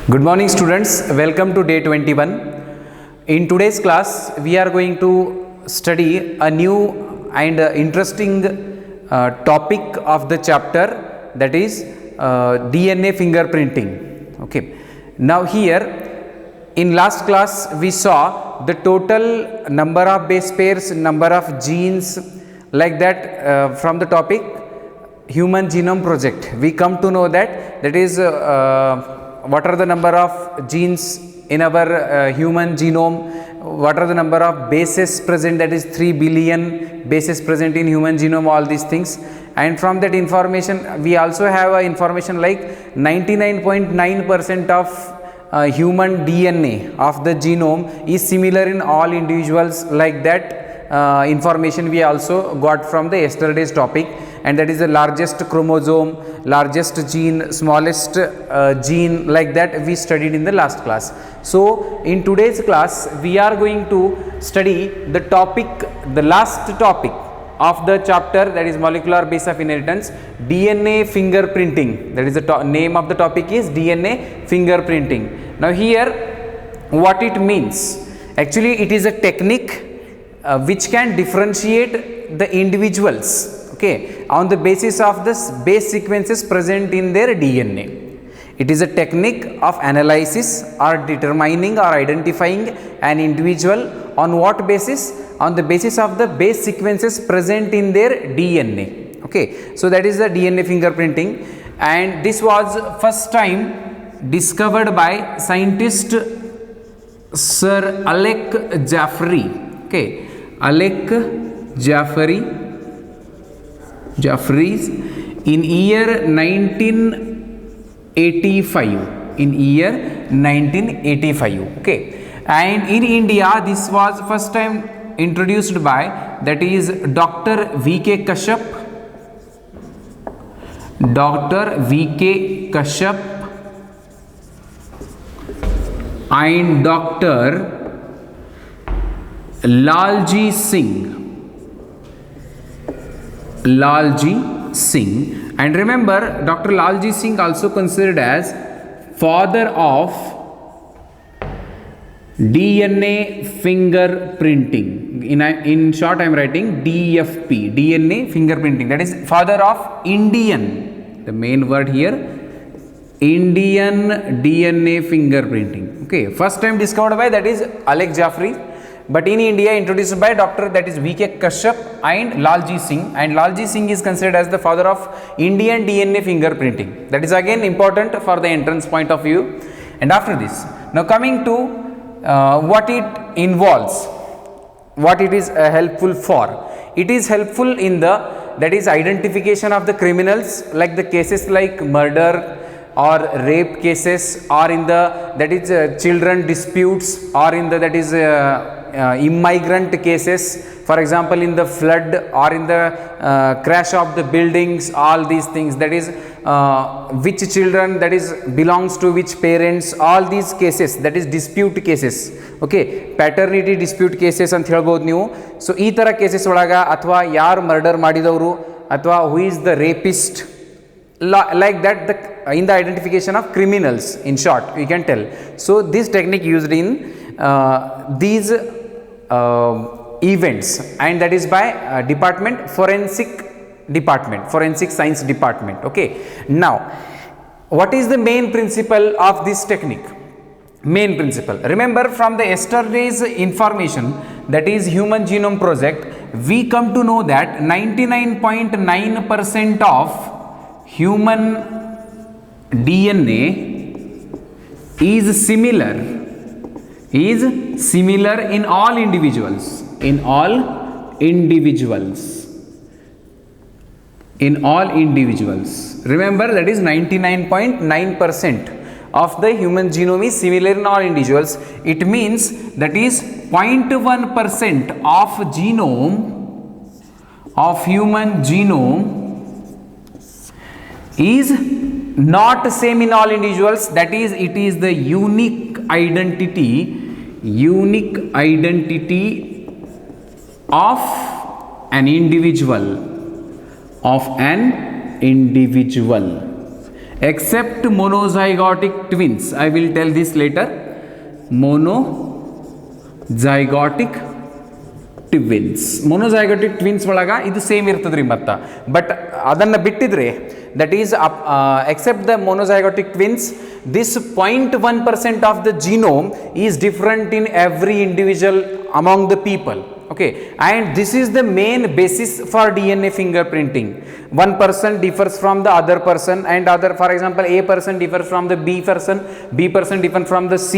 Good morning students, welcome to day 21. In today's class we are going to study a new and interesting topic of the chapter, that is DNA fingerprinting. Okay, now here in last class we saw the total number of base pairs, number of genes, like that from the topic Human Genome Project. We come to know that is what are the number of genes in our human genome, what are the number of bases present, that is 3 billion bases present in human genome, all these things. And from that information we also have information like 99.9% of human DNA of the genome is similar in all individuals, like that information we also got from the yesterday's topic, and that is the largest chromosome, largest gene, smallest gene, like that we studied in the last class. So in today's class we are going to study the topic, the last topic of the chapter, that is molecular base of inheritance, DNA fingerprinting. That is the name of the topic is DNA fingerprinting. Now here what it means, actually it is a technique which can differentiate the individuals, okay, on the basis of the base sequences present in their DNA. It is a technique of analysis or determining or identifying an individual on what basis? On the basis of the base sequences present in their DNA. Okay, so that is the DNA fingerprinting, and this was first time discovered by scientist Sir Alec Jeffrey. Okay, Alec Jeffreys in year 1985. In year 1985. Okay, and in India this was first time introduced by, that is Dr. V.K. Kashyap. Dr. V.K. Kashyap and Dr. Lalji Singh. And remember, Dr. Lalji Singh also considered as father of DNA fingerprinting. In short I am writing DFP, DNA fingerprinting, that is father of Indian, the main word here, Indian DNA fingerprinting. Okay, first time discovered by, that is Alec Jeffrey, but in India introduced by Dr. that is V.K. Kashyap and Lalji Singh, and Lalji Singh is considered as the father of Indian DNA fingerprinting. That is again important for the entrance point of view. And after this, now coming to what it involves, what it is helpful for. It is helpful in the, that is identification of the criminals, like the cases like murder or rape cases, or in the, that is children disputes, or in the, that is immigrant cases, for example in the flood or in the crash of the buildings, all these things, that is which children that is belongs to which parents, all these cases, that is dispute cases. Okay, paternity dispute cases ಅಂತ ಹೇಳ್ಬೋದು ನೀವು. So ಈ ಥರ cases ಒಳಗ, ಅಥವಾ ಯಾರು murder ಮಾಡಿದವರು, ಅಥವಾ who is the rapist, like that, in the identification of criminals, in short we can tell. So this technique used in these events, and that is by forensic science department. Okay, now what is the main principle of this technique? Main principle, remember from the yesterday's information, that is Human Genome Project, we come to know that 99.9% of human DNA is similar in all individuals. Remember, that is 99.9% of the human genome is similar in all individuals. It means that is 0.1% of human genome is not same in all individuals. That is, it is the unique identity of an individual, except monozygotic twins. I will tell this later. Monozygotic twins ಒಳಗ ಇದು same ಇರ್ತದ್ರಿ ಮತ್ತ but ಅದನ್ನ ಬಿಟ್ಟಿದ್ರೆ that is except the monozygotic twins, this 0.1% of the genome is different in every individual among the people. Okay, and this is the main basis for DNA fingerprinting. One person differs from the other person, and other, for example, A person differs from the B person differs from the C,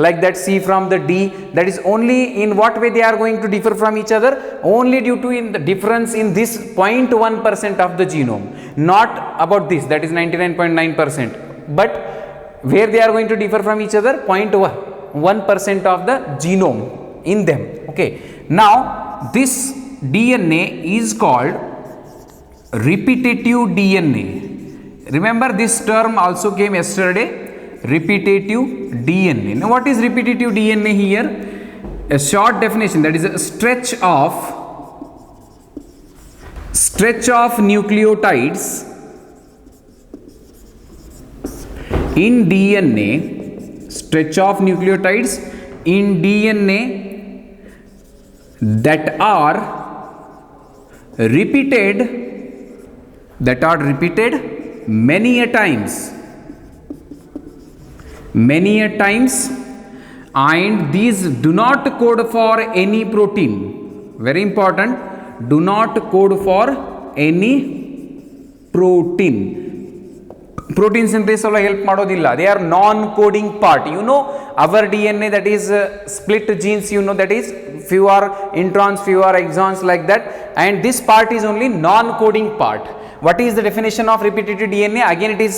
like that, C from the D. That is only in what way they are going to differ from each other, only due to in the difference in this 0.1% of the genome, not about this, that is 99.9%, but where they are going to differ from each other, 0.1% of the genome in them. Okay, now this DNA is called repetitive DNA. Remember, this term also came yesterday, repetitive DNA. Now what is repetitive DNA here? A short definition, that is a stretch of nucleotides in DNA, stretch of nucleotides in DNA that are repeated many a times, and these do not code for any protein. Very important, do not code for any protein. Protein synthesis alla help madodilla, they are non coding part. You know our DNA, that is split genes, you know, that is few are introns, few are exons, like that, and this part is only non coding part. What is the definition of repetitive DNA? Again it is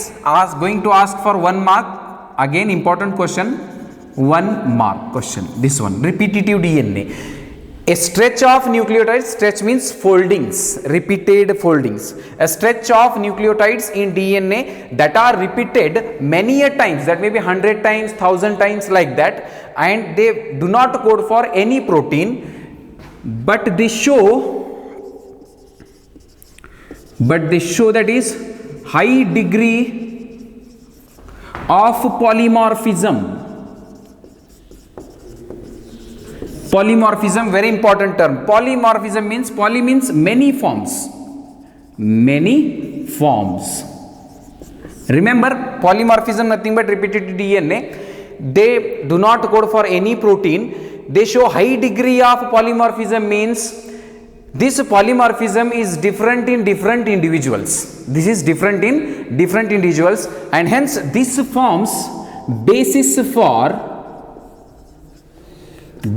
going to ask for 1 mark. Again important question, 1 mark question, this one, repetitive DNA. A stretch of nucleotides, stretch means foldings, repeated foldings. A stretch of nucleotides in DNA that are repeated many a times, that may be 100 times, 1000 times, like that, and they do not code for any protein, but they show that is high degree of polymorphism. Polymorphism, very important term. Polymorphism means, poly means many forms. Remember, polymorphism nothing but repetitive DNA. They do not code for any protein. They show high degree of polymorphism, means this polymorphism is different in different individuals. This is different in different individuals, and hence this forms basis for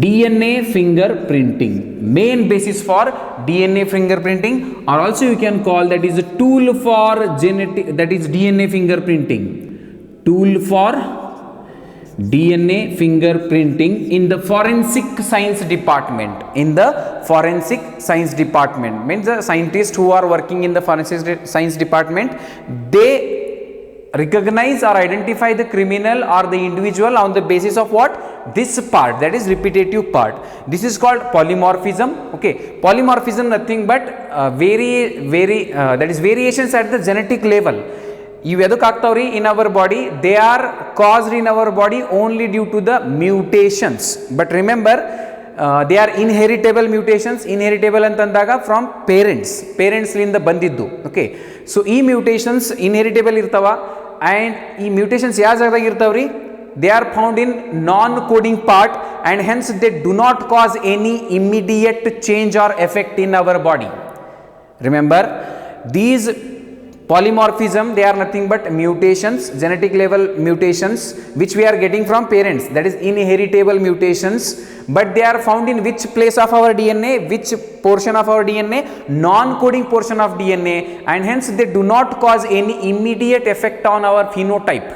DNA fingerprinting, main basis for DNA fingerprinting, or also you can call that is a tool for genetic, that is DNA fingerprinting, tool for DNA fingerprinting in the forensic science department. In the forensic science department means the scientists who are working in the forensic science department, they recognize or identify the criminal or the individual on the basis of what? This part, that is repetitive part. This is called polymorphism. Okay, polymorphism nothing but that is variations at the genetic level. ಇವು ಎದಕ್ಕೆ ಆಗ್ತಾವ್ರಿ in our body? They are caused in our body only due to the mutations. But remember, they are inheritable mutations. Inheritable ಅಂತಂದಾಗ from parents ಲಿಂದ ಬಂದಿದ್ದು. Okay, so ಈ mutations inheritable ಇರ್ತಾವ, and ಈ mutations ಯಾವ ಜಾಗದಾಗ ಇರ್ತಾವ್ರಿ? They are found in non-coding part, and hence they do not cause any immediate change or effect in our body. Remember, these polymorphism, they are nothing but mutations, genetic level mutations, which we are getting from parents, that is inheritable mutations, but they are found in which place of our DNA, which portion of our DNA? Non-coding portion of DNA, and hence they do not cause any immediate effect on our phenotype.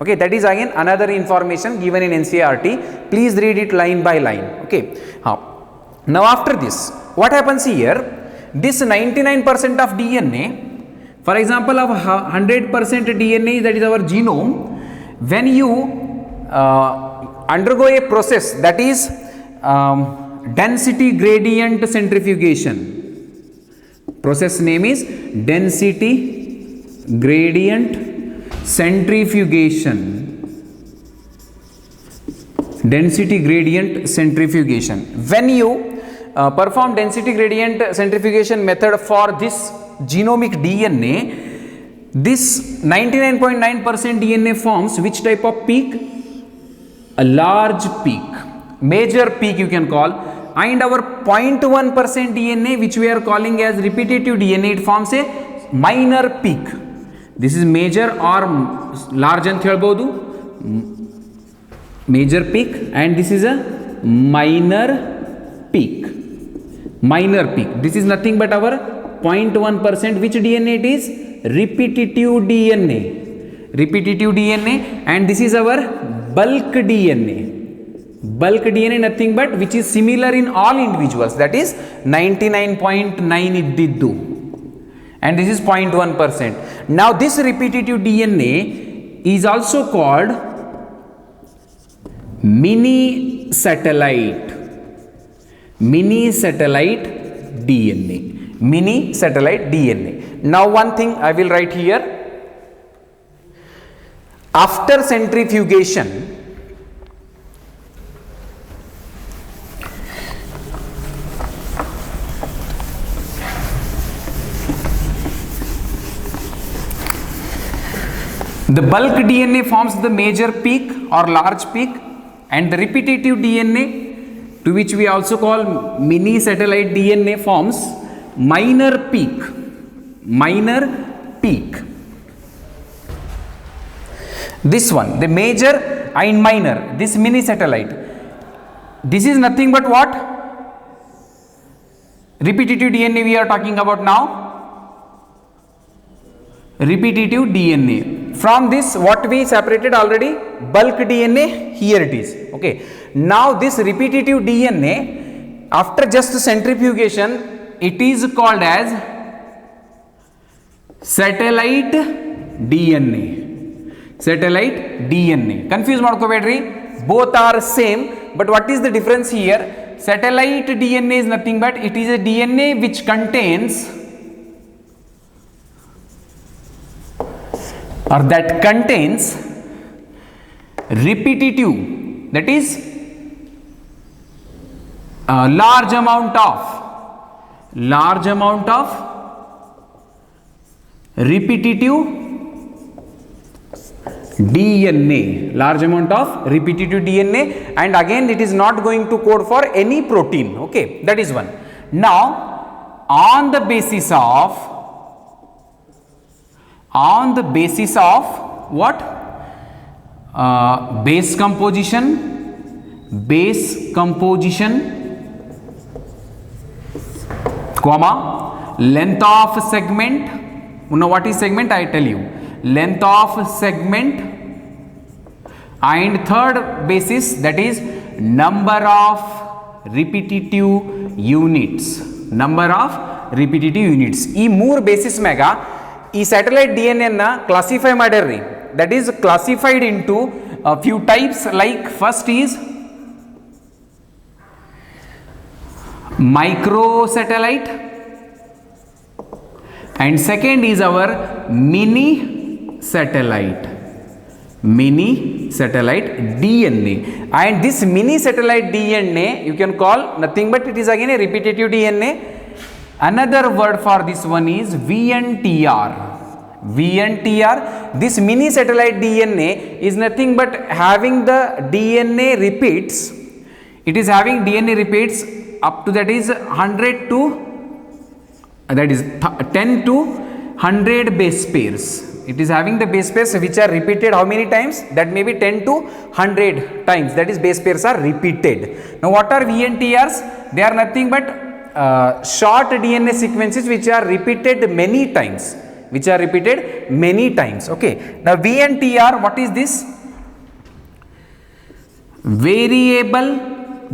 Okay, that is again another information given in NCERT. Please read it line by line. Okay, now after this, what happens here? This 99% of DNA, for example, of 100% DNA, that is our genome, when you undergo a process, that is density gradient centrifugation. Process name is density gradient centrifugation, density gradient centrifugation. When you perform density gradient centrifugation method for this genomic DNA, this 99.9% DNA forms which type of peak? A large peak, major peak you can call, and our 0.1% DNA which we are calling as repetitive DNA, it forms a minor peak. This is major or large ಅಂತ ಹೇಳ್ಬೋದು, major peak, and this is a minor peak. Minor peak, this is nothing but our 0.1%, which DNA it is? Repetitive DNA. Repetitive DNA, and this is our bulk DNA. Bulk DNA nothing but which is similar in all individuals, that is 99.9 iddiddu, and this is 0.1%. Now this repetitive DNA is also called mini satellite. Mini satellite DNA. Mini satellite DNA. Now one thing I will write here. After centrifugation, the bulk DNA forms the major peak or large peak, and the repetitive DNA, to which we also call mini satellite DNA, forms minor peak. Minor peak. This one, the major and minor, this mini satellite, this is nothing but what? Repetitive DNA we are talking about now. Repetitive DNA. From this what we separated already? Bulk DNA, here it is. Okay. Now this repetitive DNA, after just centrifugation, it is called as satellite DNA. Satellite DNA. Confuse madkobedri, both are same, but what is the difference here? Satellite DNA is nothing but it is a DNA which contains or that contains repetitive, that is a large amount of repetitive DNA, large amount of repetitive DNA, and again it is not going to code for any protein. Okay, that is one. Now on the basis of what? Base composition, comma, length of segment. You know what is segment? I tell you, length of segment, and third basis, that is number of repetitive units. Number of repetitive units. ಈ ಮೂರು basis ಮ್ಯಾಗ ಈ satellite DNA ನ classify ಮಾಡ್ಯಾರ್ರಿ. That is classified into a few types, like first is microsatellite, and second is our mini satellite DNA. And this mini satellite DNA you can call nothing but it is again a repetitive DNA. Another word for this one is VNTR. This mini satellite DNA is nothing but having the DNA repeats. It is having DNA repeats up to, that is 100 to, that is 10 to 100 base pairs. It is having the base pairs which are repeated how many times? That may be 10 to 100 times, that is base pairs are repeated. Now what are VNTRs? They are nothing but short DNA sequences which are repeated many times. Okay. Now VNTR, what is this? Variable.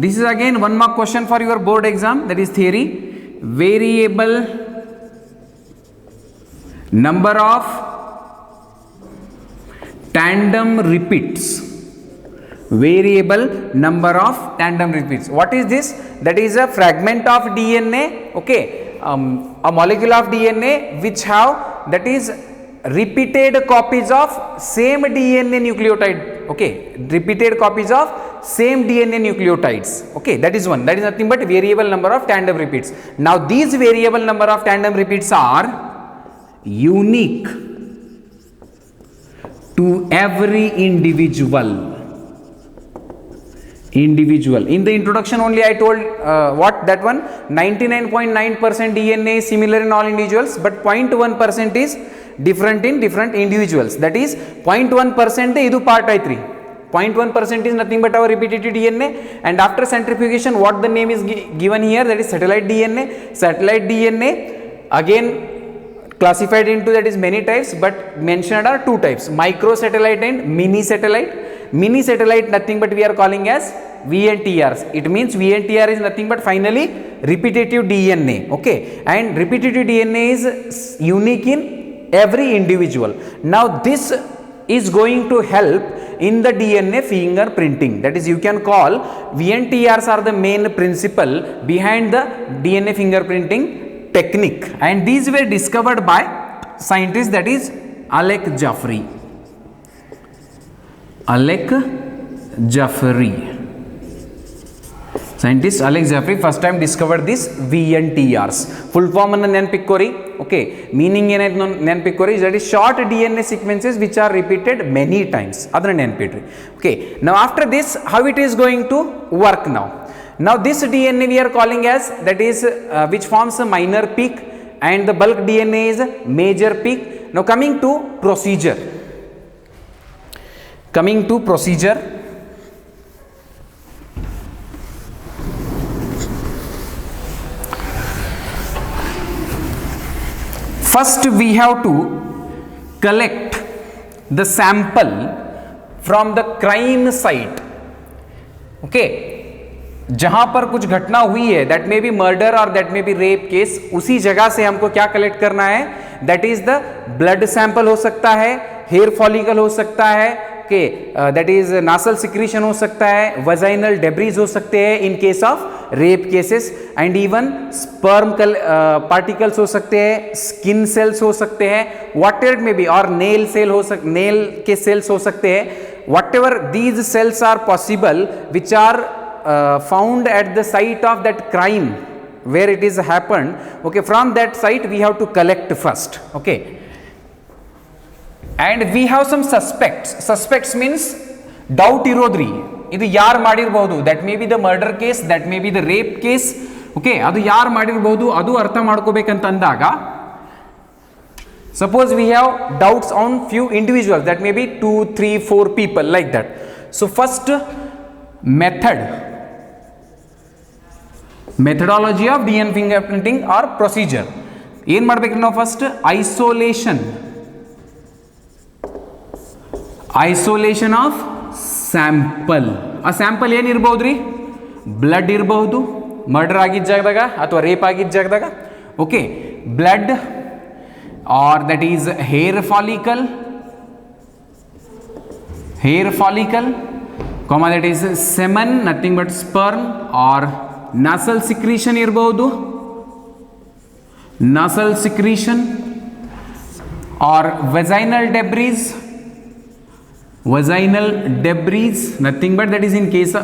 This is again one mark question for your board exam, that is theory. Variable number of tandem repeats. Variable number of tandem repeats. What is this? That is a fragment of DNA. Okay. A molecule of DNA which have, that is repeated copies of same DNA nucleotide. Okay, repeated copies of same DNA nucleotides. Okay, that is one. That is nothing but variable number of tandem repeats. Now these variable number of tandem repeats are unique to every individual. In the introduction only I told what that one 99.9% DNA is similar in all individuals, but 0.1% is different in different individuals. That is 0.1% idu part I3. 0.1% is nothing but our repetitive DNA, and after centrifugation what the name is given here, that is satellite DNA. Satellite DNA again classified into, that is many types, but mentioned are two types, microsatellite and mini satellite. Mini satellite nothing but we are calling as VNTRs. It means VNTR is nothing but finally repetitive DNA. Okay, and repetitive DNA is unique in every individual. Now this is going to help in the DNA fingerprinting. That is, you can call VNTRs are the main principle behind the DNA fingerprinting technique, and these were discovered by scientist, that is Alec Jaffe. Scientist Alec Jaffe first time discovered this VNTRs. Full form anna nenpikori. Okay, meaning enaithu nenpikori, that is short DNA sequences which are repeated many times. Adana nenpidri. Okay, now after this how it is going to work now. Now this DNA we are calling as, that is which forms a minor peak, and the bulk DNA is a major peak. Now coming to procedure. First we have to collect the sample from the crime site. Okay, जहां पर कुछ घटना हुई है, that may be murder और that may be rape case, उसी जगह से हमको क्या कलेक्ट करना है, that is the blood sample हो सकता है, हेयर फॉलिकल हो सकता है, दैट इज नासल सिक्रीशन हो सकता है, वजाइनल डेब्रीज हो सकते हैं in case of rape cases, and even sperm particles हो सकते हैं, स्किन सेल्स हो सकते हैं, व्हाट एवर मे बी, और नेल सेल हो सकते, नेल के सेल्स हो सकते हैं, whatever these cells are possible which are found at the site of that crime where it is happened. Okay, from that site we have to collect first. Okay, and we have some suspects means doubt irodri, idu yaar madirbodu, that may be the murder case, that may be the rape case. Okay, adu yaar madirbodu, adu artha madkobekanta andaga, suppose we have doubts on few individuals, that may be 2, 3, 4 people like that. So first methodology of DNA fingerprinting or procedure, ಏನು ಮಾಡಬೇಕು ನಾವು, first isolation of sample. ಆ sample ಏನಿರ್ಬೋದು ರೀ, blood ಇರಬಹುದು, murder ಆಗಿದ್ದ ಜಾಗದಾಗ ಅಥವಾ ರೇಪ್ ಆಗಿದ್ದ ಜಾಗದಾಗ. Okay, blood or that is hair follicle, comma that is semen, nothing but sperm, or nasal secretion irbodu, or vaginal debris, nothing but that is in case of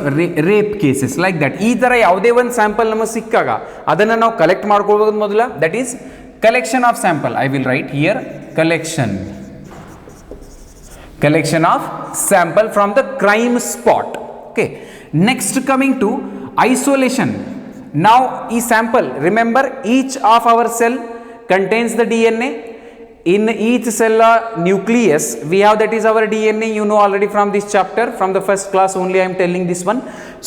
rape cases like that. ಈ ತರ ಯಾವುದೇ ಒಂದು sample ನಮಗೆ ಸಿಕ್ಕಾಗ ಅದನ್ನ ನಾವು collect ಮಾಡ್ಕೊಳ್ಬಹುದು ಮೊದಲ, that is collection of sample. I will write here collection of sample from the crime spot. Okay, next coming to isolation. Now e sample, remember each of our cell contains the DNA. In each cell nucleus we have, that is our DNA, you know already from this chapter, from the first class only I am telling this one.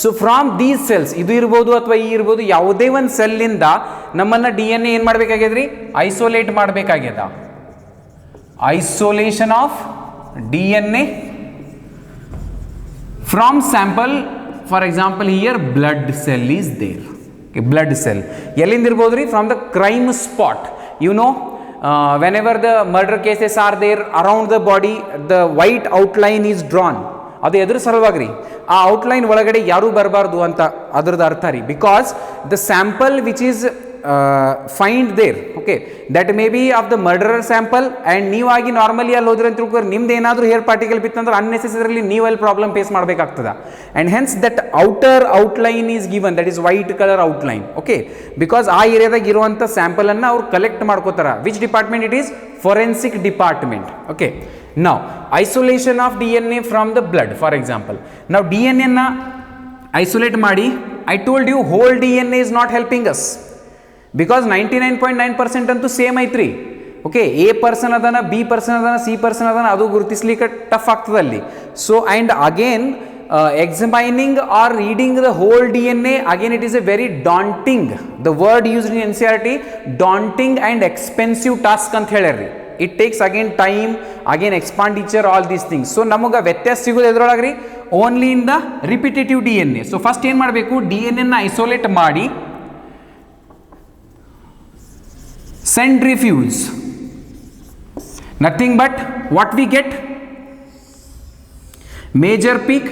So from these cells, idu irbodu athwa ee irbodu, ಯಾವುದೇ ಒಂದು cell ಇಂದ ನಮ್ಮನ್ನ DNA ಏನು ಮಾಡಬೇಕಾಗಿದ್ರಿ, isolate ಮಾಡಬೇಕಾಗಿದೆ. Isolation of DNA from sample, for example here blood cell is there. Okay, blood cell ಎಲ್ಲಿಂದಿರ್ಬೋದು ರೀ, from the crime spot. You know, whenever the murder cases are there, around the body the white outline is drawn. ಅದು ಎದುರು ಸಲುವಾಗಿ ರೀ, ಆ outline ಒಳಗಡೆ ಯಾರೂ ಬರಬಾರ್ದು ಅಂತ ಅದರದ್ದು ಅರ್ಥ ರೀ, because the sample which is find there, okay, that may be of the murderer sample, and ನೀವಾಗಿ ನಾರ್ಮಲಿ ಅಲ್ಲಿ ಹೋದ್ರೆ ಅಂತ ತಿಳ್ಕೊರಿ ನಿಮ್ದು ಏನಾದರೂ ಹೇರ್ ಪಾರ್ಟಿಕಲ್ ಬಿತ್ತಂದ್ರೆ ಅನ್ನೆಸೆಸರಿಲಿ ನೀವು ಅಲ್ಲಿ ಪ್ರಾಬ್ಲಮ್ ಫೇಸ್ ಮಾಡಬೇಕಾಗ್ತದೆ. And hence that outer outline is given, that is white colour outline, okay, because ಆ ಏರಿಯಾದಾಗ ಇರುವಂಥ ಸ್ಯಾಂಪಲನ್ನು ಅವ್ರು ಕಲೆಕ್ಟ್ ಮಾಡ್ಕೋತಾರೆ. Which department it is? Forensic department, okay. Now isolation of DNA from the blood, for example. Now DNA na isolate ಮಾಡಿ, I told you whole DNA is not helping us because 99.9% ಅಂತೂ same ಐತ್ರಿ, okay. A person ಅದನ, B person ಅದನ, C person ಅದನ, ಅದು ಗುರುತಿಸ್ಲಿಕ್ಕೆ tough ಆಗ್ತದೆ ಅಲ್ಲಿ. So and again examining or reading the whole DNA, again it is a very daunting, the word used in NCERT, daunting and expensive task ಅಂತ ಹೇಳ್ಯಾರ್ರಿ. It takes again time, again expenditure, all these things. So ನಮಗೆ ವ್ಯತ್ಯಾಸ ಸಿಗೋದು ಎದ್ರೊಳಗೆ ರೀ? Only in the repetitive D N A. So first ಏನು ಮಾಡಬೇಕು? D N ಎನ್ನ ಐಸೋಲೇಟ್ ಮಾಡಿ centrifuge, nothing but what we get? Major peak.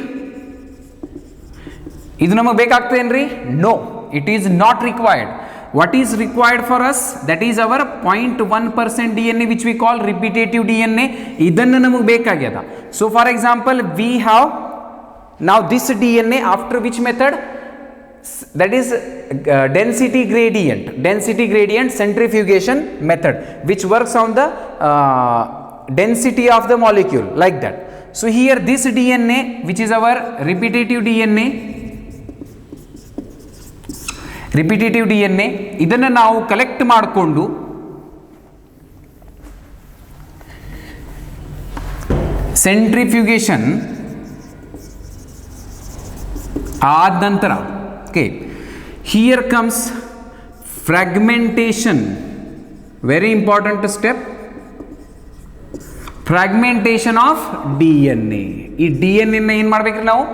ಇದು ನಮಗೆ ಬೇಕಾಗ್ತದೇನ್ರಿ? No, it is not required. What is required for us? That is our 0.1% DNA which we call repetitive DNA. ಇದನ್ನು ನಮಗೆ ಬೇಕಾಗ್ಯದ. So for example we have now this DNA after which method? That is density gradient centrifugation method which works on the density of the molecule like that. So here this DNA which is our repetitive DNA ಇದನ್ನು ನಾವು collect ಮಾಡಿಕೊಂಡು centrifugation ಆದ ನಂತರ, okay, here comes fragmentation, very important step, fragmentation of D N A. ಈ D N ಎನ್ನ ಏನು ಮಾಡ್ಬೇಕ್ರಿ ನಾವು?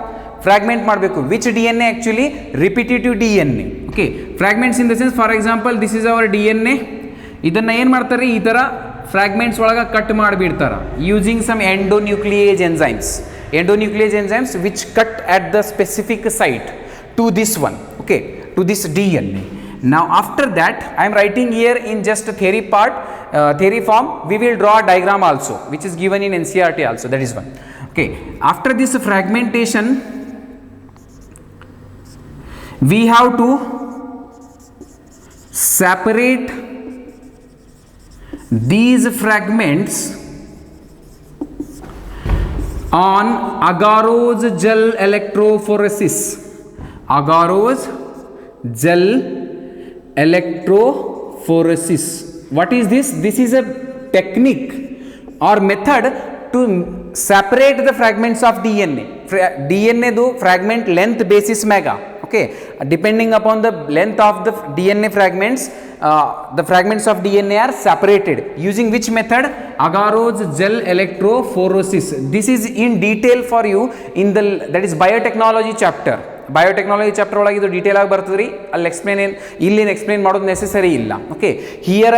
ಫ್ರಾಗ್ಮೆಂಟ್ ಮಾಡಬೇಕು. Which D N A? Actually repetitive D N A, okay. Fragments in the sense, for example this is our D N A. ಇದನ್ನು ಏನು ಮಾಡ್ತಾರೆ? ಈ ಥರ ಫ್ರಾಗ್ಮೆಂಟ್ಸ್ ಒಳಗೆ ಕಟ್ ಮಾಡಿಬಿಡ್ತಾರೆ using some endonuclease enzymes which cut at the specific site to this one, okay, to this D N A. Now after that I am writing here in just a theory part, theory form. We will draw a diagram also which is given in NCERT also, that is one, okay. After this fragmentation we have to separate these fragments on agarose gel electrophoresis. Agarose gel electrophoresis. What is this? This is a technique or method to separate the fragments of DNA. DNA do fragment length basis mega, okay, depending upon the length of the DNA fragments, the fragments of DNA are separated using which method? Agarose gel electrophoresis. This is in detail for you in the, that is biotechnology chapter. Biotechnology chapter ಒಳಗೆ ಇದು detail ಆಗಿ ಬರ್ತದೆ ರೀ. ಅಲ್ಲಿ explain ಏನು ಇಲ್ಲೇನು explain ಮಾಡೋದು necessary ಇಲ್ಲ, okay. Here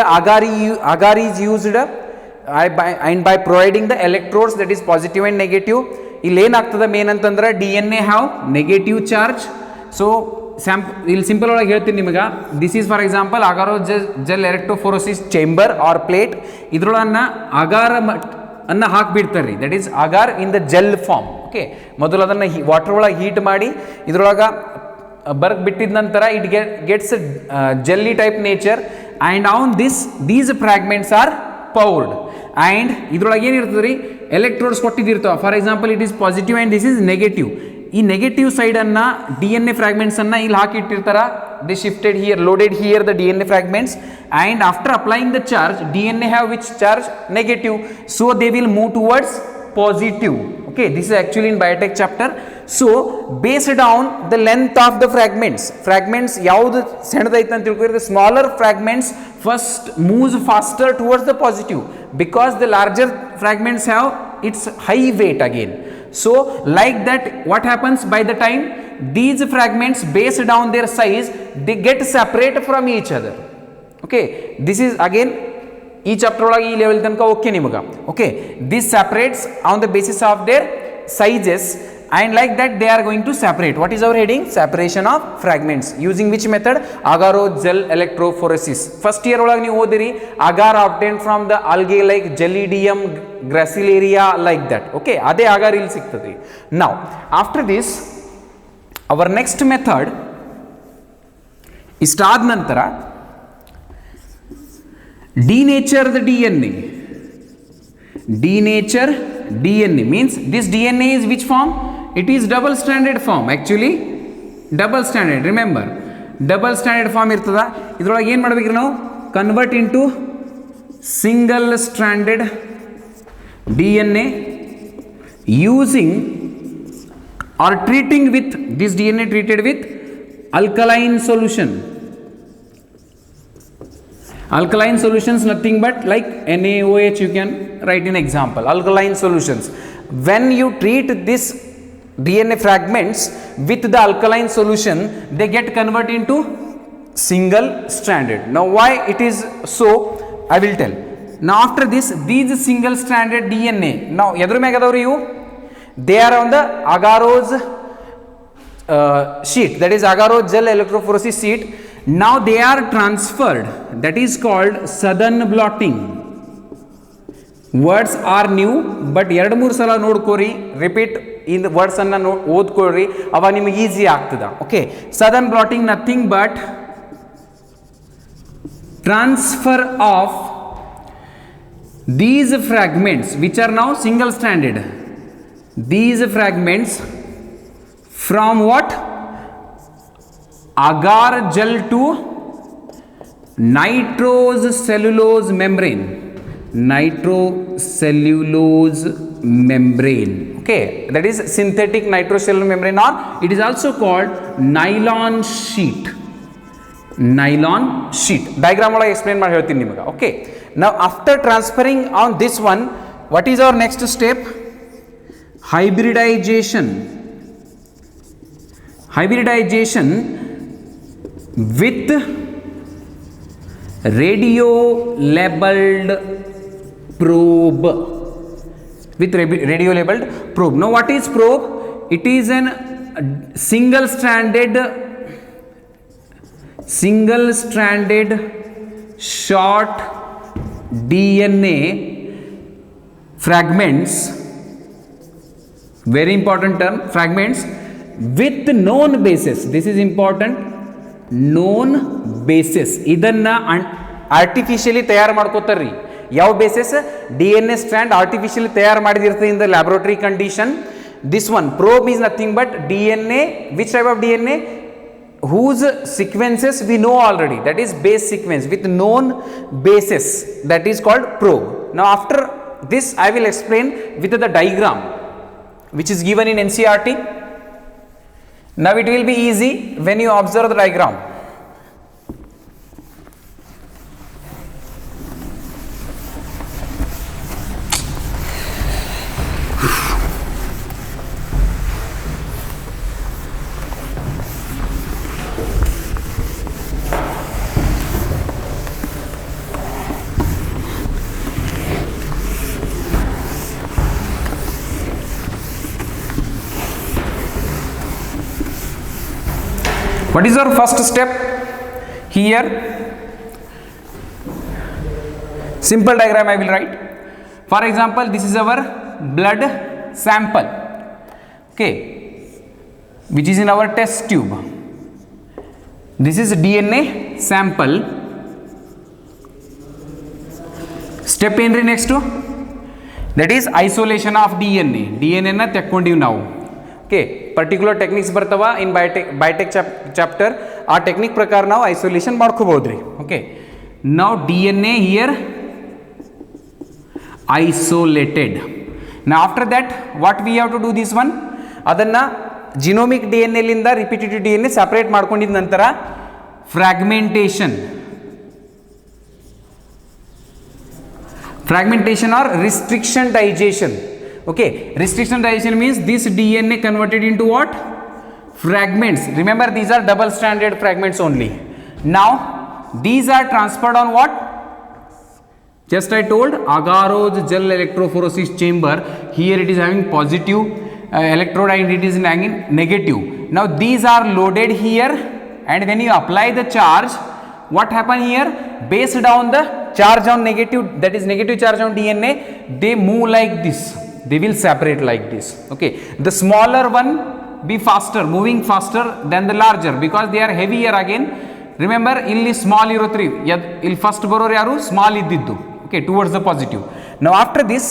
agar is used and by providing the electrodes, that is positive and negative. ಇಲ್ಲಿ ಏನಾಗ್ತದೆ ಮೇನ್ ಅಂತಂದ್ರೆ D N A have negative charge. So ಇಲ್ಲಿ ಸಿಂಪಲ್ ಒಳಗೆ ಹೇಳ್ತೀನಿ ನಿಮಗೆ. This is for example agarose gel electrophoresis chamber or plate. ಇದ್ರೊಳನ್ನ agar ಅನ್ನ ಹಾಕಿಬಿಡ್ತಾರೆ ರೀ, that is agar in the gel form, okay. ಮೊದಲು ಅದನ್ನು ವಾಟರ್ ಒಳಗೆ ಹೀಟ್ ಮಾಡಿ ಇದ್ರೊಳಗೆ ಬರ್ಗ್ ಬಿಟ್ಟಿದ ನಂತರ it gets jelly type nature and on these fragments are poured and ಇದ್ರೊಳಗೆ ಏನಿರ್ತದೆ ರೀ? ಎಲೆಕ್ಟ್ರೋಡ್ಸ್ ಕೊಟ್ಟಿದ್ದಿರ್ತಾವೆ. For example it is positive and this is negative. ಈ ನೆಗೆಟಿವ್ ಸೈಡನ್ನು ಡಿ ಎನ್ ಎ ಫ್ರಾಗ್ಮೆಂಟ್ಸನ್ನು ಇಲ್ಲಿ ಹಾಕಿಟ್ಟಿರ್ತಾರೆ. They shifted here, loaded here the D N A fragments and after applying the charge, D N A have which charge? Negative. So they will move towards positive, okay. This is actually in biotech chapter. So based on the length of the fragments ಯಾವುದು ಸಣ್ಣದೈತೆ ಅಂತ ತಿಳ್ಕೊರಿ, the smaller fragments first moves faster towards the positive because the larger fragments have its high weight again. So like that, what happens by the time these fragments based on their size they get separate from each other, okay. This is again ಈ chapter ಒಳಗೆ ಈ level ತನಕ okay ನಿಮಗೆ, okay. This separates on the basis of their sizes and like that they are going to separate. What is our heading? Separation of fragments. Using which method? Agar-o-gel electrophoresis. First year olaga ನೀವು ಓದಿರಿ agar obtained from the algae like Gelidium gracilaria, like that. Okay, ಅದೇ agar ಇಲ್ಲಿ ಸಿಗ್ತದೆ. Now after this our next method ಇಷ್ಟಾದ ನಂತರ denature the DNA. Denature DNA means this DNA is which form? It is double stranded form. Actually double stranded, remember double stranded form ಇರ್ತದ. ಇದ್ರೊಳಗೆ ಏನು ಮಾಡಬೇಕ್ರಿ ನಾವು? Convert into single stranded DNA using or treating with this DNA treated with alkaline solution. Alkaline solutions nothing but like NaOH, you can write in example. Alkaline solutions. When you treat this DNA fragments with the alkaline solution, they get converted into single stranded. Now why it is so, I will tell. Now after this, these single stranded DNA, now yadru megadavari you, they are on the agarose sheet, that is agarose gel electrophoresis sheet. Now they are transferred, that is called Southern blotting. Words are new, but 2-3 ಸಲ ನೋಡ್ಕೋರಿ, repeat in the words ಅನ್ನು ಓದ್ಕೊಳ್ರಿ, ಅವ ನಿಮಗೆ easy ಆಗ್ತದ. Okay, Southern blotting nothing but transfer of these fragments which are now single stranded, these fragments from what? Agar gel to nitrous cellulose membrane. Nitrocellulose membrane. Okay, that is synthetic nitrocellulose membrane, or it is also called nylon sheet. Nylon sheet. Diagram ಒಳಗೆ explain ಮಾಡಿ ಹೇಳ್ತೀನಿ ನಿಮಗೆ. Okay. Now after transferring on this one, what is our next step? Hybridization. Hybridization with radio labeled probe. With radio labeled probe. Now what is probe? It is an single stranded short DNA fragments, very important term, fragments with known bases. This is important, known bases. ಇದನ್ನ artificially ತಯಾರು ಮಾಡ್ಕೋತಾರ್ರಿ. ಯಾವ basis? DNA strand artificially ತಯಾರು ಮಾಡಿದಿರ್ತದೆ in the laboratory condition. This one probe is nothing but DNA. Which type of DNA? Whose sequences we know already, that is base sequence with known bases, that is called probe. Now after this I will explain with the diagram which is given in NCERT. Now it will be easy when you observe the diagram. What is our first step? Here simple diagram I will write. For example, this is our blood sample, okay, which is in our test tube. This is DNA sample. Step ಏನ್ರಿ next? That is isolation of DNA. DNA ನ ತೆಕ್ಕೊಂಡಿವಿ ನಾವು. Okay, particular techniques ಬರ್ತವ in biotech chapter. ಆ technique ಪ್ರಕಾರ ನಾವು isolation ಮಾಡ್ಕೋಬಹುದ್ರಿ. Okay, now DNA here isolated. Now after that what we have to do this one? ಅದನ್ನ genomic DNA ಲಿಂದ repetitive DNA separate ಮಾಡ್ಕೊಂಡಿದ ನಂತರ fragmentation or restriction digestion. Okay, restriction digestion means this DNA converted into what? Fragments. Remember, these are double stranded fragments only. Now these are transferred on what? Just I told agarose gel electrophoresis chamber. Here it is having positive electrode and it is negative. Now these are loaded here, and when you apply the charge, what happen here? Based on the charge on negative, that is negative charge on DNA, they move like this, they will separate like this. Okay, the smaller one be faster, moving faster than the larger, because they are heavier again. Remember, illi small ಇರೋತ್ರಿ, ಇಲ್ಲಿ first ಬರೋರು ಯಾರು? Small ಇದ್ದಿದ್ದು. Okay, towards the positive. Now after this,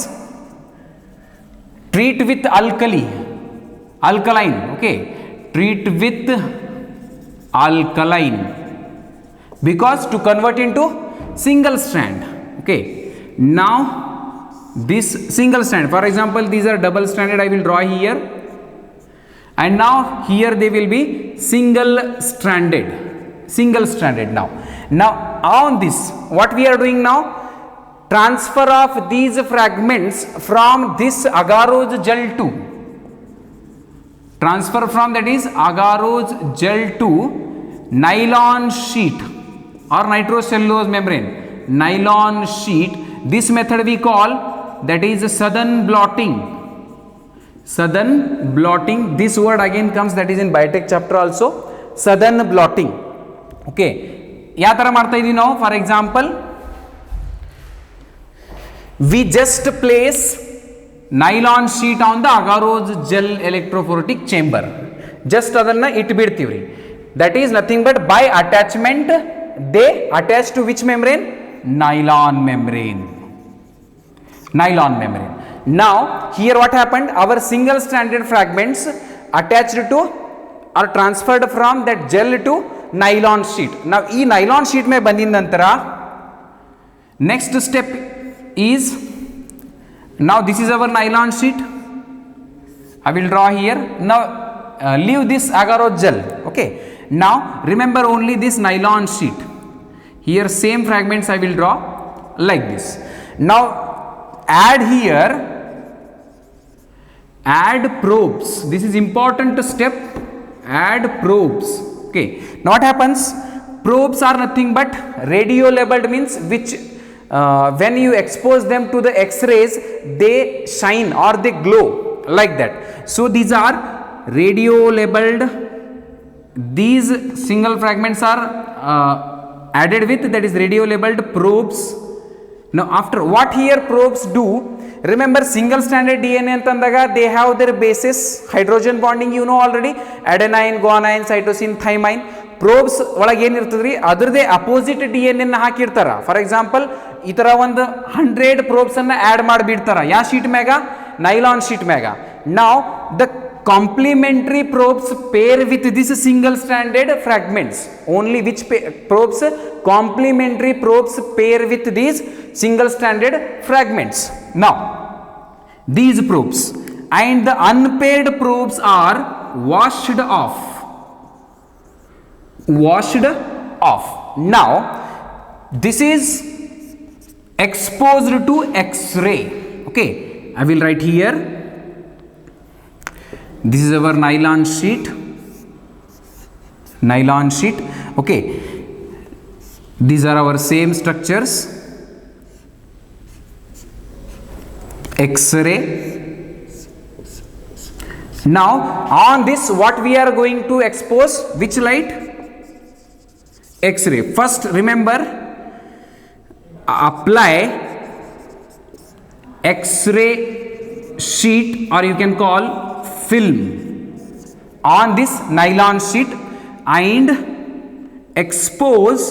treat with alkaline. Okay, treat with alkaline, because to convert into single strand. Okay, now this single strand, for example these are double stranded, I will draw here, and now here they will be single stranded. Now on this, what we are doing now? Transfer of these fragments from this agarose gel to, transfer from, that is agarose gel to nylon sheet or nitrocellulose membrane, nylon sheet. This method we call, that is southern blotting. This word again comes, that is in biotech chapter also, southern blotting. Okay, ಯಾವ ಥರ ಮಾಡ್ತಾ ಇದೀವಿ ನಾವು? For example, we just place nylon sheet on the agarose gel electrophoretic chamber. Just adanna it ಬಿಡ್ತೀವಿ. That is nothing but by attachment they attach to which membrane? Nylon membrane. Now here what happened? Our single stranded fragments attached to or transferred from that gel to nylon sheet. Now ee nylon sheet mein bandin nantara next step is, now this is our nylon sheet, I will draw here. Now leave this agarose gel. Okay, now remember only this nylon sheet. Here same fragments I will draw like this. Now add here, add probes. This is important step, add probes. Okay, now what happens? Probes are nothing but radio labeled, means which when you expose them to the X-rays, they shine or they glow like that. So these are radio labeled, these single fragments are added with, that is radio labeled probes. Now after, what here probes do? Remember, single stranded DNA antandaga, they have their bases, hydrogen bonding, you know already, adenine, guanine, cytosine, thymine. Probes ಒಳಗೆ ಏನಿರ್ತದ್ರಿ, ಅದ್ರದೇ opposite D N N ಹಾಕಿರ್ತಾರ. For example ಈ ಥರ ಒಂದು 100 probes ಅನ್ನ add ಮಾಡಿಬಿಡ್ತಾರ. ಯಾವ sheet ಮ್ಯಾಗ? ನೈಲಾನ್ ಶೀಟ್ ಮ್ಯಾಗ. Now the complementary probes pair with this single stranded fragments. Only which probes? Complementary probes pair with these single stranded fragments. Now these probes and the unpaired probes are washed off. Now this is exposed to X-ray. Okay, I will write here, this is our nylon sheet. Okay, these are our same structures, X-ray. Now on this, what we are going to expose? Which light? X-ray. First remember, apply X-ray sheet, or you can call film, on this nylon sheet and expose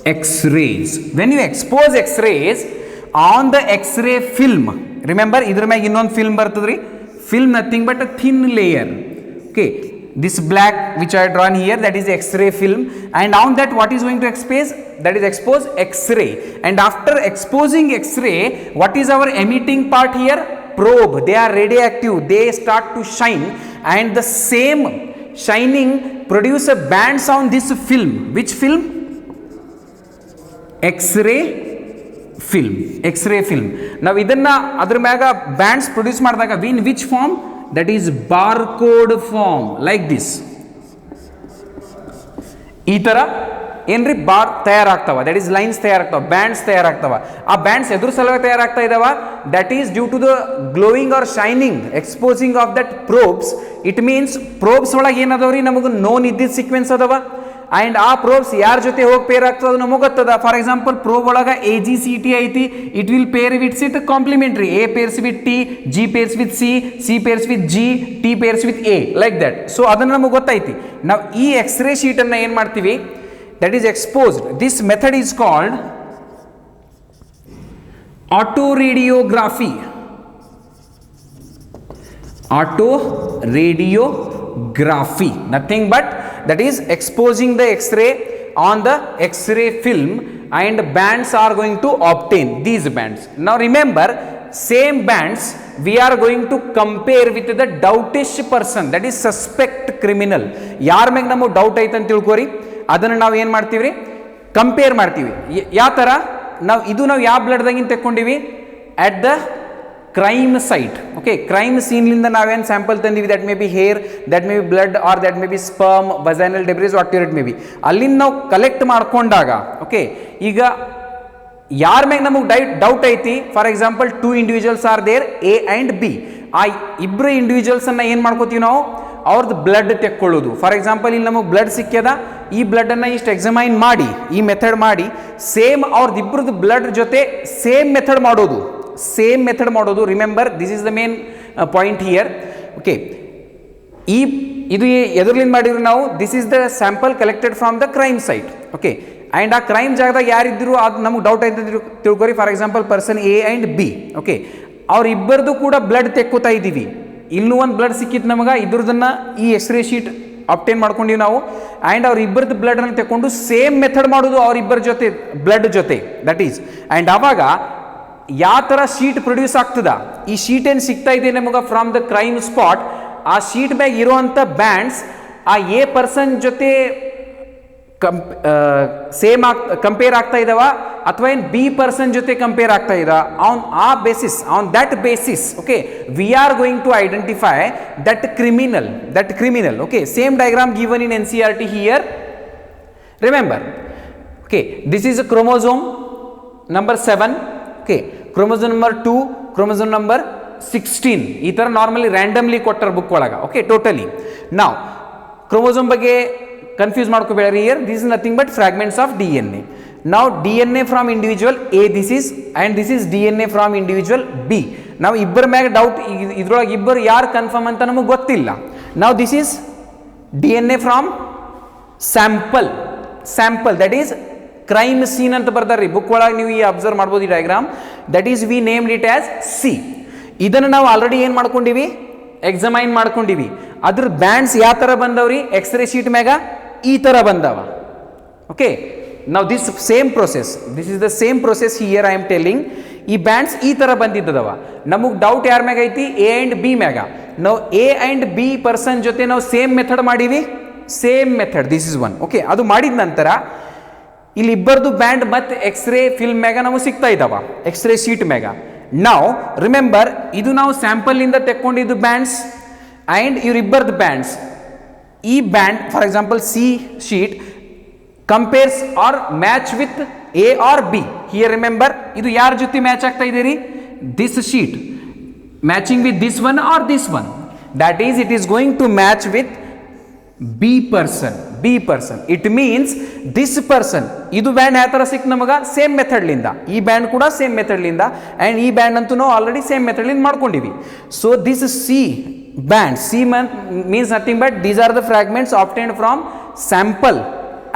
X-rays. When you expose X-rays on the X-ray film, remember idra meg innond film bartadri, film nothing but a thin layer. Okay, this black which I have drawn here, that is X-ray film, and on that what is going to expose? That is expose X-ray. And after exposing X-ray, what is our emitting part here? Probe. They are radioactive, they start to shine, and the same shining produce a bands on this film. Which film? X-ray film. Now idanna adra mega bands produce ಮಾಡಿದಾಗ in which form? That is barcode form, like this. ಈ ತರ ಏನ್ರಿ bar ತಯಾರಾಗ್ತಾವ, that is lines ತಯಾರಾಗ್ತಾವ, bands ತಯಾರಾಗ್ತಾವ. ಆ bands ಎದುರು ಸಲುವಾಗಿ ತಯಾರಾಗ್ತಾ ಇದಾವ, that is due to the glowing or shining exposing of that probes. It means probes ಒಳಗೆ ಏನದವ್ರಿ ನಮಗೆ ನೋನ್ ಇದ್ದಿದ್ದ ಸೀಕ್ವೆನ್ಸ್ ಅದಾವ, ಆ್ಯಂಡ್ ಆ ಪ್ರೋಬ್ಸ್ ಯಾರ ಜೊತೆ ಹೋಗಿ ಪೇರ್ ಆಗ್ತದ ನಮಗೆ ಗೊತ್ತದ. ಫಾರ್ ಎಕ್ಸಾಂಪಲ್ ಪ್ರೋಬ್ ಒಳಗೆ AGCT ಐತಿ, it will pair with it complementary. A pairs with T, G pairs with C pairs with G, T pairs with A, like that. So ಅದನ್ನು ನಮಗೆ ಗೊತ್ತೈತಿ. ನಾವು ಈ ಎಕ್ಸ್ರೇ ಶೀಟನ್ನು ಏನು ಮಾಡ್ತೀವಿ, that is exposed. This method is called autoradiography. Autoradiography, nothing but that is exposing the X-ray on the X-ray film, and bands are going to obtain these bands. Now remember, same bands we are going to compare with the doubtish person, that is suspect criminal. ಯಾರ ಮ್ಯಾಗ ನಮಗೆ doubt ಐತೆ ಅಂತ ತಿಳ್ಕೊರಿ, ಅದನ್ನು ನಾವು ಏನು ಮಾಡ್ತೀವಿ ರೀ, ಕಂಪೇರ್ ಮಾಡ್ತೀವಿ. ಯಾವ ಥರ ನಾವು ಯಾವ ಬ್ಲಡ್ದಾಗಿಂದ ತೆಕ್ಕೊಂಡಿವಿ, at the crime site. Okay, crime ಸೀನ್ಲಿಂದ ನಾವೇನು ಸ್ಯಾಂಪಲ್ ತಂದೀವಿ, that may be hair, that may be blood, or that may be sperm, vaginal debris, whatever it may be, ಅಲ್ಲಿಂದ ನಾವು ಕಲೆಕ್ಟ್ ಮಾಡ್ಕೊಂಡಾಗ, ಓಕೆ, ಈಗ ಯಾರ ಮ್ಯಾಗ ನಮಗೆ ಡೌಟ್ ಐತಿ, for example 2 individuals are there, A and B. ಆ ಇಬ್ಬರು ಇಂಡಿವಿಜುವಲ್ಸನ್ನು ಏನು ಮಾಡ್ಕೋತೀವಿ ನಾವು, ಅವ್ರದ್ದು ಬ್ಲಡ್ ತೆಕ್ಕೊಳ್ಳೋದು. ಫಾರ್ ಎಕ್ಸಾಂಪಲ್ ಇಲ್ಲಿ ನಮಗೆ ಬ್ಲಡ್ ಸಿಕ್ಕ್ಯದ, ಈ ಬ್ಲಡ್ಡನ್ನು ಇಷ್ಟು ಎಕ್ಸಾಮೈನ್ ಮಾಡಿ, ಈ ಮೆಥಡ್ ಮಾಡಿ, ಸೇಮ್ ಅವ್ರದ್ದಿಬ್ಬರದ್ದು ಬ್ಲಡ್ ಜೊತೆ ಸೇಮ್ ಮೆಥಡ್ ಮಾಡೋದು. Remember, this is the main point here. Okay, ಇದು ಎದುರ್ಲಿಂದ ಮಾಡಿದ್ರು ನಾವು, this is the sample collected from the crime site. Okay, and ಆ ಕ್ರೈಮ್ ಜಾಗದಾಗ ಯಾರಿದ್ರು ಅದು ನಮಗೆ ಡೌಟ್ ಐತೆ ತಿಳ್ಕೊರಿ. For example person A and B. Okay, ಅವ್ರಿಬ್ಬರದು ಕೂಡ ಬ್ಲಡ್ ತೆಕ್ಕೋತಾ ಇದ್ದೀವಿ. ಇನ್ನೂ ಒಂದು ಬ್ಲಡ್ ಸಿಕ್ಕಿತ್ತು ನಮಗೆ, ಇದ್ರದನ್ನು ಈ ಎಕ್ಸ್ರೇ ಶೀಟ್ ಅಪ್ಟೇನ್ ಮಾಡ್ಕೊಂಡಿವಿ ನಾವು, ಆ್ಯಂಡ್ ಅವ್ರಿಬ್ಬರದ್ದು ಬ್ಲಡನ್ನು ತೆಕ್ಕೊಂಡು ಸೇಮ್ ಮೆಥಡ್ ಮಾಡೋದು ಅವರಿಬ್ಬರ ಜೊತೆ ಬ್ಲಡ್ ಜೊತೆ, ದಟ್ ಈಸ್. ಆ್ಯಂಡ್ ಆವಾಗ ಯಾವ ಥರ ಶೀಟ್ ಪ್ರೊಡ್ಯೂಸ್ ಆಗ್ತದ, ಈ ಶೀಟ್ ಏನು ಸಿಗ್ತಾ ಇದೆ ನಮಗೆ ಫ್ರಮ್ ದ ಕ್ರೈಮ್ ಸ್ಪಾಟ್, ಆ ಶೀಟ್ ಮ್ಯಾಗ ಇರುವಂಥ ಬ್ಯಾಂಡ್ಸ್ ಆ A ಪರ್ಸನ್ ಜೊತೆ ಸೇಮ್ ಕಂಪೇರ್ ಆಗ್ತಾ ಇದಾವ, ಅಥವಾ ಏನು B ಪರ್ಸನ್ ಜೊತೆ ಕಂಪೇರ್ ಆಗ್ತಾ ಇದ, on that basis, okay, we are going to identify that criminal. Okay, same diagram given in NCERT here. Remember, okay, this is a chromosome number 7. Okay, chromosome number 2, chromosome number 16, ಈ ಥರ normally randomly ಕೊಟ್ಟರೆ book ಒಳಗೆ. Okay, totally ನಾವು chromosome ಬಗ್ಗೆ confuse ಮಾಡ್ಕೋಬೇಡ್ರಿ. Here this is nothing but fragments of DNA. ನಾವು DNA from individual A this is, and this is DNA from individual B. ನಾವು ಇಬ್ಬರ ಮ್ಯಾಗ ಡೌಟ್, ಇದ್ರೊಳಗೆ ಇಬ್ಬರು ಯಾರು ಕನ್ಫರ್ಮ್ ಅಂತ ನಮಗೆ ಗೊತ್ತಿಲ್ಲ. ನಾವು this is DNA from sample, that is crime scene ಅಂತ ಬರ್ದಾರ್ರಿ ಬುಕ್ ಒಳಗೆ, ನೀವು ಈ ಅಬ್ಸರ್ವ್ ಮಾಡ್ಬೋದು ಈ diagram. That is we named it as C. ಇದನ್ನು ನಾವು ಆಲ್ರೆಡಿ ಏನು ಮಾಡ್ಕೊಂಡಿವಿ, ಎಕ್ಸಾಮೈನ್ ಮಾಡ್ಕೊಂಡಿವಿ. ಅದ್ರ ಬ್ಯಾಂಡ್ಸ್ ಯಾವ ಥರ ಬಂದವ್ರಿ, ಎಕ್ಸ್ರೇ ಶೀಟ್ ಮ್ಯಾಗ ಈ ಥರ ಬಂದವ. ಓಕೆ, ನಾವು this is the same process here I am telling. ಈ ಬ್ಯಾಂಡ್ಸ್ ಈ ಥರ ಬಂದಿದ್ದದವ. ನಮಗೆ ಡೌಟ್ ಯಾರ ಮ್ಯಾಗ ಐತಿ, A ಆ್ಯಂಡ್ B ಮ್ಯಾಗ. ನಾವು A ಆ್ಯಂಡ್ B ಪರ್ಸನ್ ಜೊತೆ ನಾವು ಸೇಮ್ ಮೆಥಡ್ ಮಾಡೀವಿ, ದಿಸ್ ಇಸ್ ಒನ್. ಓಕೆ, ಅದು ಮಾಡಿದ ನಂತರ ಇಲ್ಲಿ ಇಬ್ಬರದು ಬ್ಯಾಂಡ್ ಮತ್ತೆ ಎಕ್ಸ್ರೇ ಫಿಲ್ಮ್ ಮ್ಯಾಗ ನಾವು ಸಿಗ್ತಾ ಇದ್ದಾವ, ಎಕ್ಸ್ರೇ ಶೀಟ್ ಮ್ಯಾಗ. ನಾವು ರಿಮೆಂಬರ್, ಇದು ನಾವು ಸ್ಯಾಂಪಲ್ನಿಂದ ತೆಕ್ಕೊಂಡಿದ್ದು ಬ್ಯಾಂಡ್ಸ್, ಆ್ಯಂಡ್ ಇವರಿಬ್ಬರದು ಬ್ಯಾಂಡ್ಸ್. ಈ band for example C sheet compares or match with A or B. Here remember, ಇದು ಯಾರ ಜೊತೆ ಮ್ಯಾಚ್ ಆಗ್ತಾ ಇದೀರಿ, this sheet matching with this one or this one, that is it is going to match with B person. It means this person, ಇದು band ಯಾವ ಥರ ಸಿಕ್ ನಮಗೆ, ಸೇಮ್ ಮೆಥಡ್ಲಿಂದ. ಈ ಬ್ಯಾಂಡ್ ಕೂಡ ಸೇಮ್ ಮೆಥಡ್ಲಿಂದ, ಆ್ಯಂಡ್ ಈ ಬ್ಯಾಂಡ್ ಅಂತೂ ನಾವು ಆಲ್ರೆಡಿ ಸೇಮ್ ಮೆಥಡ್ಲಿಂದ ಮಾಡ್ಕೊಂಡಿವಿ. So this C band, C means nothing but these are the fragments obtained from sample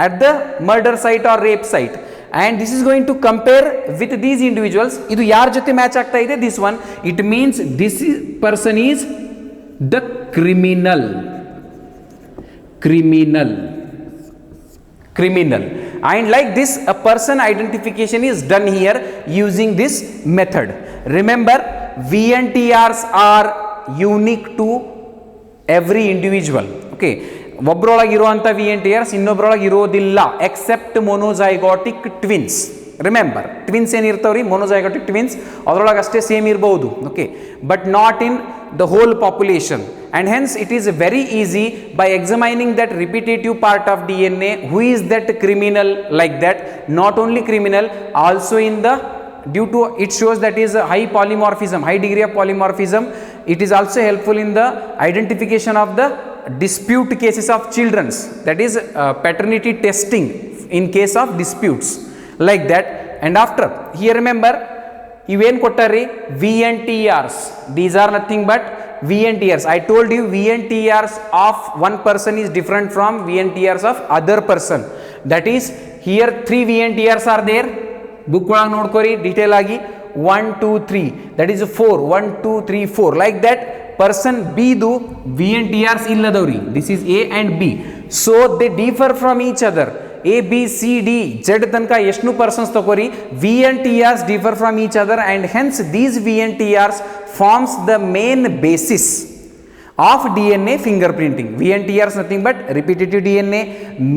at the murder site or rape site, and this is going to compare with these individuals. Idu yaar jothe match aagta ide, this one. It means this person is the criminal. And like this, a person identification is done here using this method. Remember, VNTRs are unique to every individual. Okay, ಒಬ್ಬರೊಳಗೆ ಇರುವಂಥ VNTRs ಇನ್ನೊಬ್ಬರೊಳಗೆ ಇರೋದಿಲ್ಲ, except monozygotic twins. Remember, twins ಏನಿರ್ತಾವ್ರಿ monozygotic twins, ಅದರೊಳಗೆ ಅಷ್ಟೇ same ಇರ್ಬೋದು. Okay, but not in the whole population, and hence it is very easy by examining that repetitive part of DNA, who is that criminal, like that. Not only criminal, also in the, due to it shows that is a high polymorphism, high degree of polymorphism. It is also helpful in the identification of the dispute cases of children's, that is paternity testing in case of disputes, like that. And after here remember even kottari VNTRs, these are nothing but VNTRs. I told you VNTRs of one person is different from VNTRs of other person. That is here 3 VNTRs are there. Book ಒಳಗೆ ನೋಡ್ಕೊರಿ detail ಆಗಿ 1 2 3, that is 4 1 2 3 4, like that. Person B ದು VNTRs ಇಲ್ಲದವ್ರಿ, this is A and B, so they differ from each other. A B C D Z ತನಕ ಎಷ್ಟು persons ತಗೋರಿ, VNTRs differ from each other, and hence these VNTRs forms the main basis of DNA fingerprinting. VNTRs nothing but repetitive DNA,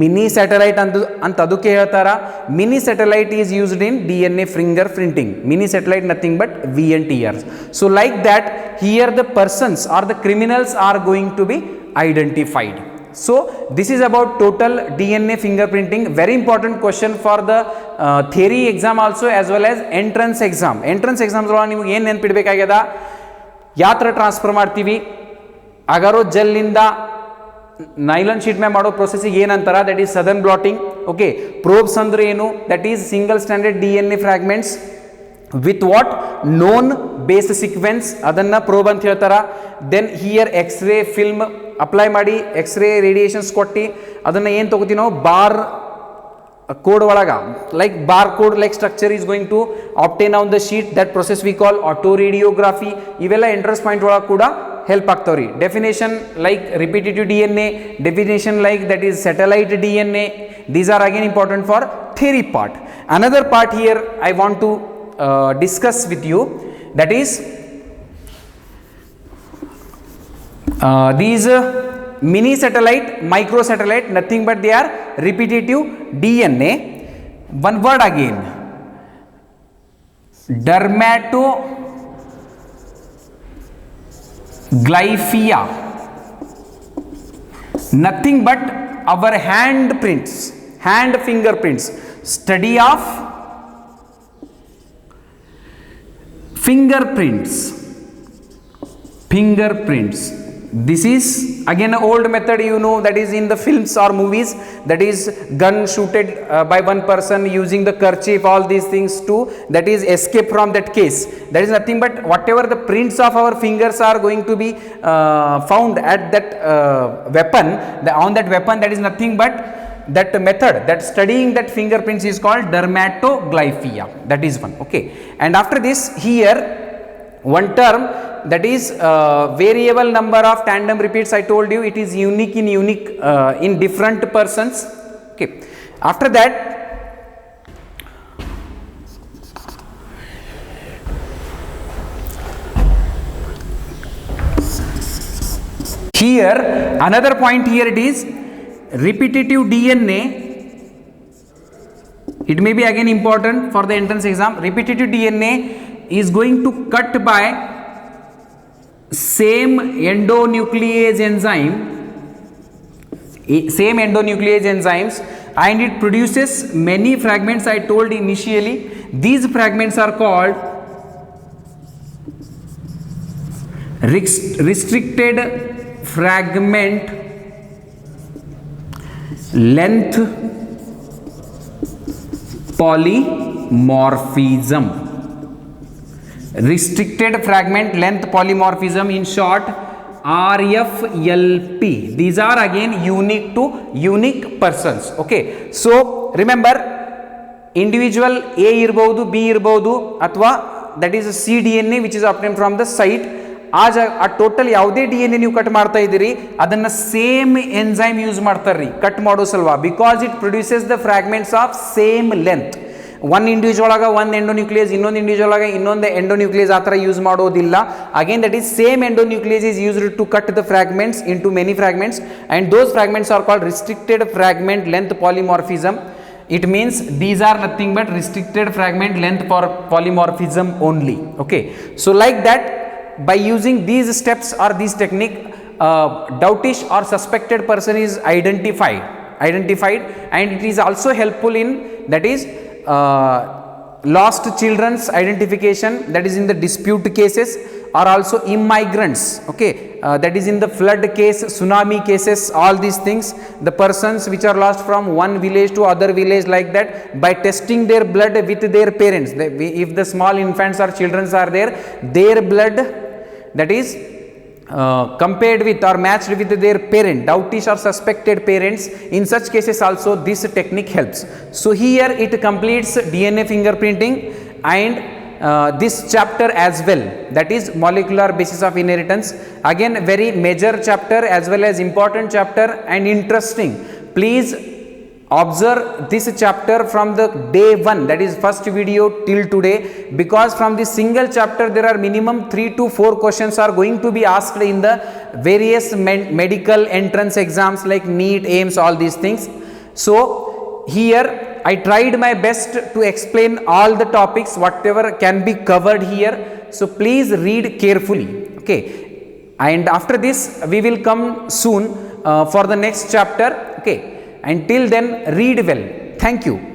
mini satellite ಅಂತ ಅದಕ್ಕೆ ಹೇಳ್ತಾರ. Mini satellite is used in DNA fingerprinting. Mini satellite nothing but VNTRs. So like that, here the persons or the criminals are going to be identified. So this is about total DNA fingerprinting. Very important question for the theory exam also as well as entrance exam. Entrance exams ಒಳಗೆ ನಿಮಗೆ ಏನು ನೆನಪಿಡಬೇಕಾಗ್ಯದ, ಯಾವ ಥರ transfer ಮಾಡ್ತೀವಿ, Agaro ಜೆಲ್ಲಿಂದ nylon sheet ಮೇಲೆ ಮಾಡೋ ಪ್ರೊಸೆಸಿಗೆ ಏನಂತಾರ, that is southern blotting. Okay, probes ಅಂದ್ರೆ ಏನು, that is single standard DNA fragments with what known base sequence, ಅದನ್ನು ಪ್ರೋಬ್ ಅಂತ ಹೇಳ್ತಾರ. Then here X ray film apply ಮಾಡಿ ಎಕ್ಸ್ರೇ ರೇಡಿಯೇಷನ್ಸ್ ಕೊಟ್ಟು ಅದನ್ನು ಏನು ತೊಗೋತೀವಿ ನಾವು, ಬಾರ್ ಕೋಡ್ ಒಳಗ, like bar code like structure is going to obtain on the sheet, that process we call auto radiography. ಇವೆಲ್ಲ ಎಂಟ್ರೆನ್ಸ್ ಪಾಯಿಂಟ್ ಒಳಗೆ ಕೂಡ ಹೆಲ್ಪ್ ಆಗ್ತಾವ್ರಿ. Definition like repetitive DNA, definition like that is satellite DNA, these are again important for theory part. Another part here I want to discuss with you, that is these mini satellite, micro satellite, nothing but they are repetitive DNA. One word again, dermatoglyphia, nothing but our handprints, hand fingerprints, study of fingerprints. This is again an old method, you know, that is in the films or movies, that is gun shooted by one person using the kerchief, all these things to, that is escape from that case. That is nothing but whatever the prints of our fingers are going to be found at that weapon, on that weapon, that is nothing but that method, that studying that fingerprints is called dermatoglyphia. That is one. Okay, and after this here one term, that is variable number of tandem repeats. I told you it is unique in different persons. Okay, after that here another point, here it is repetitive DNA. It may be again important for the entrance exam. Repetitive DNA is going to cut by same endonuclease enzymes, and it produces many fragments. I told initially these fragments are called restricted fragment length polymorphism. Restricted fragment length polymorphism, in short RFLP. These are again unique to unique persons. Okay, so remember individual A irbodu, B irbodu, athwa that is cDNA which is obtained from the site. ಆ total ಯಾವುದೇ DNA ನೀವು cut ಮಾಡ್ತಾ ಇದ್ದೀರಿ ಅದನ್ನ same enzyme use ಮಾಡ್ತಾರ್ರಿ cut ಮಾಡೋ ಸಲುವಾಗಿ, because it produces the fragments of same length. One individual ಒಳಗೆ ಒಂದು ಎಂಡೋನ್ಯೂಕ್ಲಿಯಸ್, ಇನ್ನೊಂದು ಇಂಡಿವಿಜುವಲ್ ಒಳಗೆ ಇನ್ನೊಂದು ಎಂಡೋನ್ಯೂಕ್ಲಿಯಸ್ ಆ ಥರ ಯೂಸ್ ಮಾಡೋದಿಲ್ಲ. Again that is same endonuclease is used to cut the fragments in to many fragments, and those fragments are called restricted fragment length polymorphism. It means these are nothing but restricted fragment length for polymorphism only. Okay, so like that by using these steps or this technique, doubtish or suspected person is identified, and it is also helpful in, that is, lost children's identification, that is in the dispute cases, or also immigrants, okay, that is in the flood case, tsunami cases, all these things, the persons which are lost from one village to other village, like that, by testing their blood with their parents, if the small infants or children are there, their blood, that is compared with or matched with their parent, doubtish or suspected parents, in such cases also this technique helps. So here it completes DNA fingerprinting and this chapter as well, that is molecular basis of inheritance. Again, very major chapter as well as important chapter and interesting. Please observe this chapter from the day 1, that is first video till today, because from this single chapter there are minimum 3 to 4 questions are going to be asked in the various medical entrance exams like NEET, AIIMS, all these things. So here I tried my best to explain all the topics whatever can be covered here. So please read carefully, okay, and after this we will come soon for the next chapter, okay. Until then, read well. Thank you.